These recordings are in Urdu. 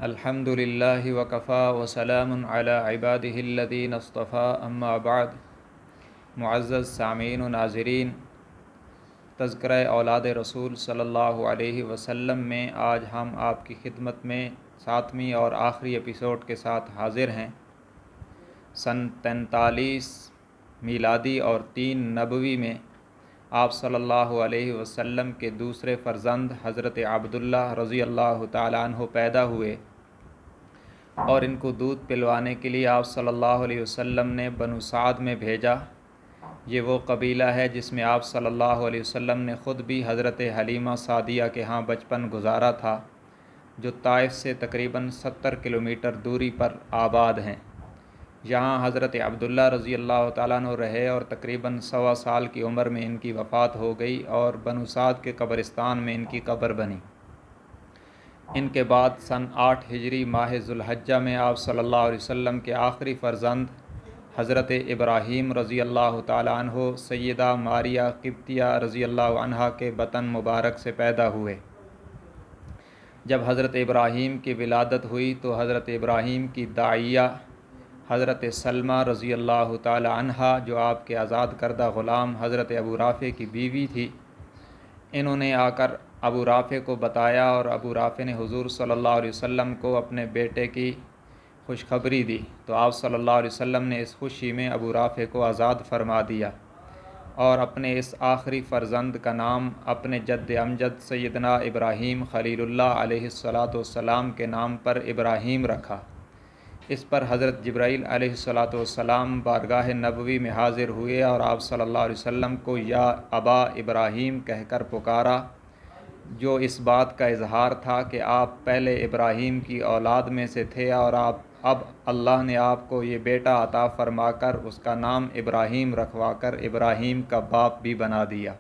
الحمدللہ وکفا وسلام علی عبادہ الذین اصطفیٰ اما بعد۔ معزز سامعین و ناظرین، تذکرہ اولاد رسول صلی اللہ علیہ وسلم میں آج ہم آپ کی خدمت میں 7ویں اور آخری ایپیسوڈ کے ساتھ حاضر ہیں۔ سن 43 میلادی اور 3 نبوی میں آپ صلی اللہ علیہ وسلم کے دوسرے فرزند حضرت عبداللہ رضی اللہ تعالیٰ عنہ پیدا ہوئے، اور ان کو دودھ پلوانے کے لیے آپ صلی اللہ علیہ وسلم نے بنو سعد میں بھیجا۔ یہ وہ قبیلہ ہے جس میں آپ صلی اللہ علیہ وسلم نے خود بھی حضرت حلیمہ سعدیہ کے ہاں بچپن گزارا تھا، جو طائف سے تقریباً 70 کلومیٹر دوری پر آباد ہیں۔ یہاں حضرت عبداللہ رضی اللہ تعالیٰ عنہ رہے اور تقریباً 1.25 سال کی عمر میں ان کی وفات ہو گئی اور بنو سعد کے قبرستان میں ان کی قبر بنی۔ ان کے بعد سن 8 ہجری ماہ ذوالحجہ میں آپ صلی اللہ علیہ وسلم کے آخری فرزند حضرت ابراہیم رضی اللہ تعالیٰ عنہ سیدہ ماریہ قبطیہ رضی اللہ عنہا کے بطن مبارک سے پیدا ہوئے۔ جب حضرت ابراہیم کی ولادت ہوئی تو حضرت ابراہیم کی داعیہ حضرت سلمہ رضی اللہ تعالیٰ عنہا، جو آپ کے آزاد کردہ غلام حضرت ابو رافع کی بیوی تھی، انہوں نے آ کر ابو رافع کو بتایا اور ابو رافع نے حضور صلی اللہ علیہ وسلم کو اپنے بیٹے کی خوشخبری دی، تو آپ صلی اللہ علیہ وسلم نے اس خوشی میں ابو رافع کو آزاد فرما دیا اور اپنے اس آخری فرزند کا نام اپنے جد امجد سیدنا ابراہیم خلیل اللہ علیہ السلام کے نام پر ابراہیم رکھا۔ اس پر حضرت جبرائیل علیہ السلام بارگاہ نبوی میں حاضر ہوئے اور آپ صلی اللہ علیہ وسلم کو یا ابا ابراہیم کہہ کر پکارا، جو اس بات کا اظہار تھا کہ آپ پہلے ابراہیم کی اولاد میں سے تھے اور اب اللہ نے آپ کو یہ بیٹا عطا فرما کر اس کا نام ابراہیم رکھوا کر ابراہیم کا باپ بھی بنا دیا۔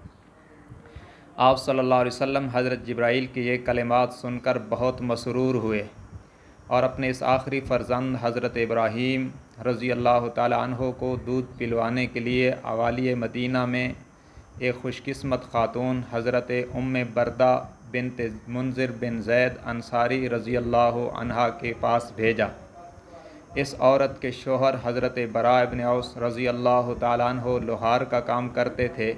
آپ صلی اللہ علیہ وسلم حضرت جبرائیل کے یہ کلمات سن کر بہت مسرور ہوئے اور اپنے اس آخری فرزند حضرت ابراہیم رضی اللہ تعالیٰ عنہ کو دودھ پلوانے کے لیے اوالی مدینہ میں ایک خوش قسمت خاتون حضرت ام بردہ بنت منذر بن زید انصاری رضی اللہ عنہا کے پاس بھیجا۔ اس عورت کے شوہر حضرت براء ابن عوف رضی اللہ تعالیٰ عنہ لوہار کا کام کرتے تھے،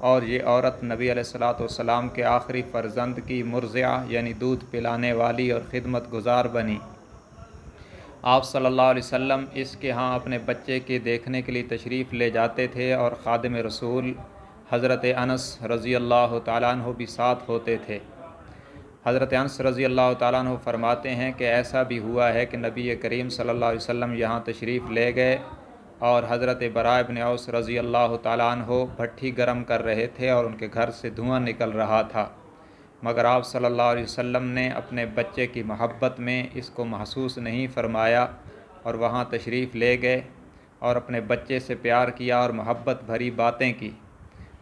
اور یہ عورت نبی علیہ السلام کے آخری فرزند کی مرضعہ یعنی دودھ پلانے والی اور خدمت گزار بنی۔ آپ صلی اللہ علیہ وسلم اس کے ہاں اپنے بچے کے دیکھنے کے لیے تشریف لے جاتے تھے اور خادم رسول حضرت انس رضی اللہ تعالیٰ عنہ بھی ساتھ ہوتے تھے۔ حضرت انس رضی اللہ تعالیٰ عنہ فرماتے ہیں کہ ایسا بھی ہوا ہے کہ نبی کریم صلی اللہ علیہ وسلم یہاں تشریف لے گئے اور حضرت براء ابن عوف رضی اللہ تعالیٰ عنہ بھٹی گرم کر رہے تھے اور ان کے گھر سے دھواں نکل رہا تھا، مگر آپ صلی اللہ علیہ وسلم نے اپنے بچے کی محبت میں اس کو محسوس نہیں فرمایا اور وہاں تشریف لے گئے اور اپنے بچے سے پیار کیا اور محبت بھری باتیں کی۔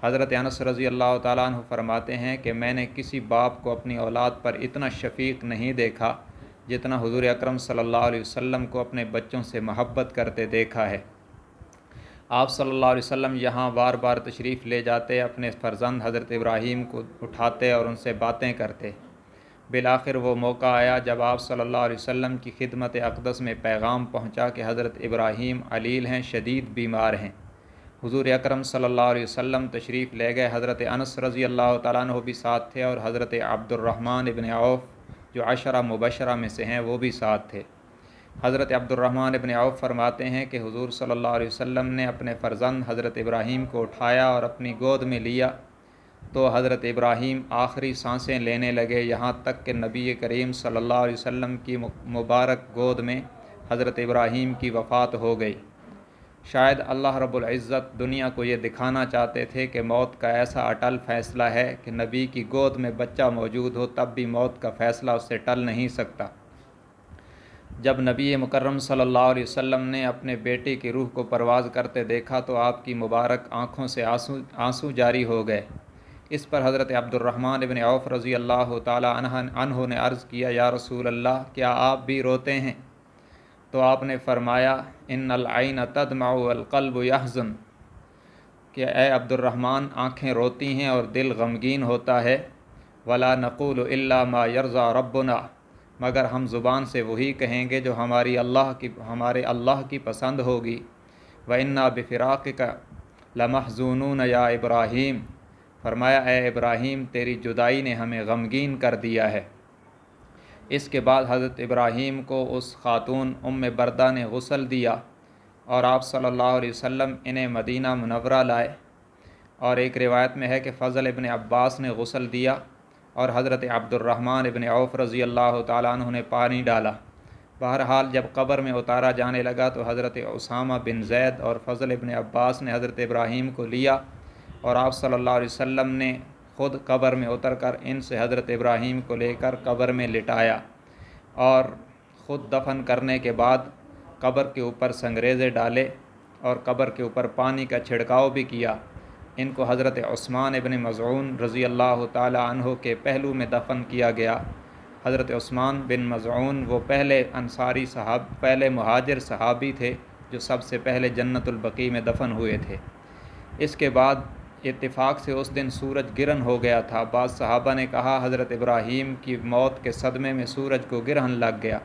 حضرت انس رضی اللہ تعالیٰ عنہ فرماتے ہیں کہ میں نے کسی باپ کو اپنی اولاد پر اتنا شفیق نہیں دیکھا جتنا حضور اکرم صلی اللہ علیہ وسلم کو اپنے بچوں سے محبت کرتے دیکھا ہے۔ آپ صلی اللہ علیہ وسلم یہاں بار بار تشریف لے جاتے، اپنے فرزند حضرت ابراہیم کو اٹھاتے اور ان سے باتیں کرتے۔ بالآخر وہ موقع آیا جب آپ صلی اللہ علیہ وسلم کی خدمت اقدس میں پیغام پہنچا کہ حضرت ابراہیم علیل ہیں، شدید بیمار ہیں۔ حضور اکرم صلی اللہ علیہ وسلم تشریف لے گئے۔ حضرت انس رضی اللہ تعالیٰ عنہ بھی ساتھ تھے اور حضرت عبد الرحمن ابن عوف جو عشرہ مبشرہ میں سے ہیں وہ بھی ساتھ تھے۔ حضرت عبد الرحمن ابن عوف فرماتے ہیں کہ حضور صلی اللہ علیہ وسلم نے اپنے فرزند حضرت ابراہیم کو اٹھایا اور اپنی گود میں لیا تو حضرت ابراہیم آخری سانسیں لینے لگے، یہاں تک کہ نبی کریم صلی اللہ علیہ وسلم کی مبارک گود میں حضرت ابراہیم کی وفات ہو گئی۔ شاید اللہ رب العزت دنیا کو یہ دکھانا چاہتے تھے کہ موت کا ایسا اٹل فیصلہ ہے کہ نبی کی گود میں بچہ موجود ہو تب بھی موت کا فیصلہ اس سے ٹل نہیں سکتا۔ جب نبی مکرم صلی اللہ علیہ وسلم نے اپنے بیٹے کی روح کو پرواز کرتے دیکھا تو آپ کی مبارک آنکھوں سے آنسو جاری ہو گئے۔ اس پر حضرت عبد الرحمن ابن عوف رضی اللہ تعالیٰ عنہ نے عرض کیا، یا رسول اللہ، کیا آپ بھی روتے ہیں؟ تو آپ نے فرمایا، ان العین تدمع والقلب یحزن، کہ اے عبد الرحمن، آنکھیں روتی ہیں اور دل غمگین ہوتا ہے۔ ولا نقول الا ما یرضی ربنا، مگر ہم زبان سے وہی کہیں گے جو ہمارے اللہ کی پسند ہوگی۔ وَإِنَّا بِفِرَاقِكَ لَمَحْزُونُونَ یا ابراہیم، فرمایا اے ابراہیم تیری جدائی نے ہمیں غمگین کر دیا ہے۔ اس کے بعد حضرت ابراہیم کو اس خاتون ام بردہ نے غسل دیا اور آپ صلی اللہ علیہ وسلم انہیں مدینہ منورہ لائے، اور ایک روایت میں ہے کہ فضل ابن عباس نے غسل دیا اور حضرت عبد الرحمن ابن عوف رضی اللہ تعالیٰ عنہ نے پانی ڈالا۔ بہرحال جب قبر میں اتارا جانے لگا تو حضرت اسامہ بن زید اور فضل ابن عباس نے حضرت ابراہیم کو لیا، اور آپ صلی اللہ علیہ وسلم نے خود قبر میں اتر کر ان سے حضرت ابراہیم کو لے کر قبر میں لٹایا، اور خود دفن کرنے کے بعد قبر کے اوپر سنگریزے ڈالے اور قبر کے اوپر پانی کا چھڑکاؤ بھی کیا۔ ان کو حضرت عثمان ابن مظعون رضی اللہ تعالی عنہ کے پہلو میں دفن کیا گیا۔ حضرت عثمان بن مظعون وہ پہلے مہاجر صحابی تھے جو سب سے پہلے جنت البقیع میں دفن ہوئے تھے۔ اس کے بعد اتفاق سے اس دن سورج گرہن ہو گیا تھا۔ بعض صحابہ نے کہا حضرت ابراہیم کی موت کے صدمے میں سورج کو گرہن لگ گیا۔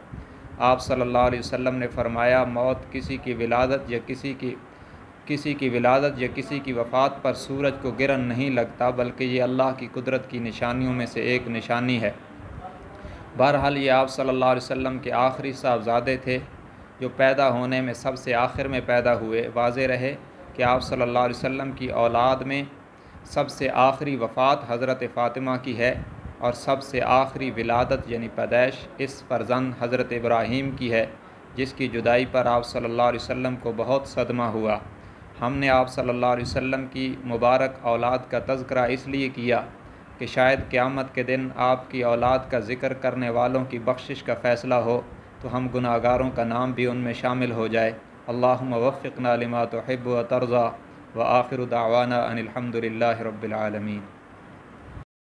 آپ صلی اللہ علیہ وسلم نے فرمایا موت کسی کی ولادت یا کسی کی وفات پر سورج کو گرہن نہیں لگتا، بلکہ یہ اللہ کی قدرت کی نشانیوں میں سے ایک نشانی ہے۔ بہرحال یہ آپ صلی اللہ علیہ وسلم کے آخری صاحبزادے تھے جو پیدا ہونے میں سب سے آخر میں پیدا ہوئے۔ واضح رہے کہ آپ صلی اللہ علیہ وسلم کی اولاد میں سب سے آخری وفات حضرت فاطمہ کی ہے، اور سب سے آخری ولادت یعنی پیدائش اس فرزند حضرت ابراہیم کی ہے، جس کی جدائی پر آپ صلی اللہ علیہ وسلم کو بہت صدمہ ہوا۔ ہم نے آپ صلی اللہ علیہ وسلم کی مبارک اولاد کا تذکرہ اس لیے کیا کہ شاید قیامت کے دن آپ کی اولاد کا ذکر کرنے والوں کی بخشش کا فیصلہ ہو تو ہم گناہگاروں کا نام بھی ان میں شامل ہو جائے۔ اللہم وفقنا لما تحب و ترضى وآخر دعوانا ان الحمد للہ رب العالمین۔